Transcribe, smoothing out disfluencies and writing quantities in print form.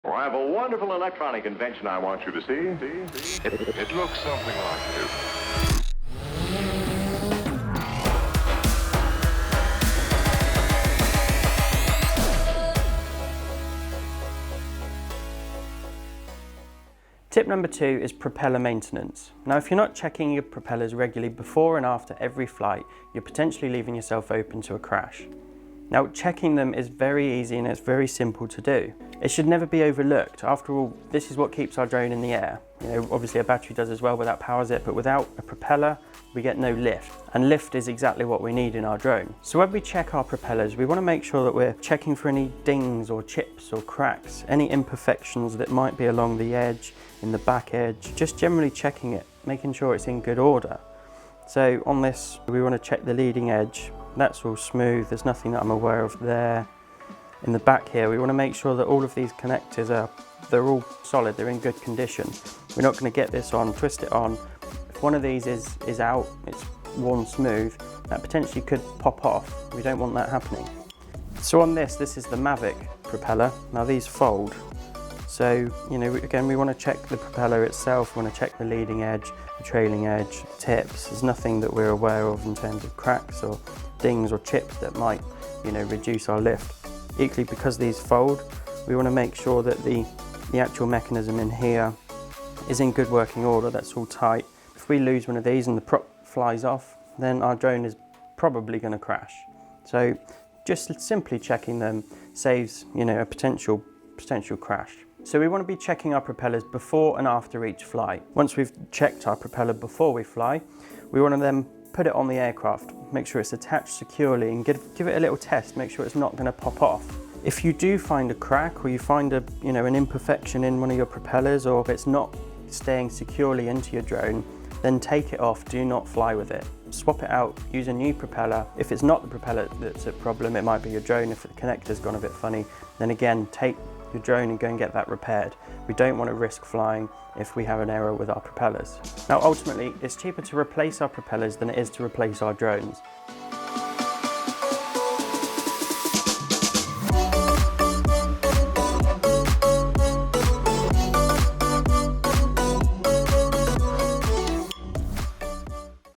Well, I have a wonderful electronic invention I want you to see. It looks something like this. Tip number 2 is propeller maintenance. Now, if you're not checking your propellers regularly before and after every flight, you're potentially leaving yourself open to a crash. Now, checking them is very easy and it's very simple to do. It should never be overlooked. After all, this is what keeps our drone in the air. You know, obviously a battery does as well, but that powers it, but without a propeller, we get no lift. And lift is exactly what we need in our drone. So when we check our propellers, we want to make sure that we're checking for any dings or chips or cracks, any imperfections that might be along the edge, in the back edge, just generally checking it, making sure it's in good order. So on this, we want to check the leading edge. That's all smooth, there's nothing that I'm aware of there. In the back here, we want to make sure that all of these connectors they're all solid, they're in good condition. We're not going to get this on, twist it on. If one of these is out, it's worn smooth, that potentially could pop off. We don't want that happening. So on this is the Mavic propeller. Now these fold. So, you know, again, we want to check the propeller itself, we want to check the leading edge, the trailing edge, tips. There's nothing that we're aware of in terms of cracks or dings or chips that might, you know, reduce our lift. Equally, because these fold, we want to make sure that the actual mechanism in here is in good working order, that's all tight. If we lose one of these and the prop flies off, then our drone is probably going to crash. So just simply checking them saves, you know, a potential crash. So we want to be checking our propellers before and after each flight. Once we've checked our propeller before we fly, we want to then put it on the aircraft, make sure it's attached securely and give it a little test, make sure it's not going to pop off. If you do find a crack or you find an imperfection in one of your propellers, or if it's not staying securely into your drone, then take it off, do not fly with it. Swap it out, use a new propeller. If it's not the propeller that's a problem, it might be your drone. If the connector's gone a bit funny, then again, take your drone and go and get that repaired. We don't want to risk flying if we have an error with our propellers. Now ultimately, it's cheaper to replace our propellers than it is to replace our drones.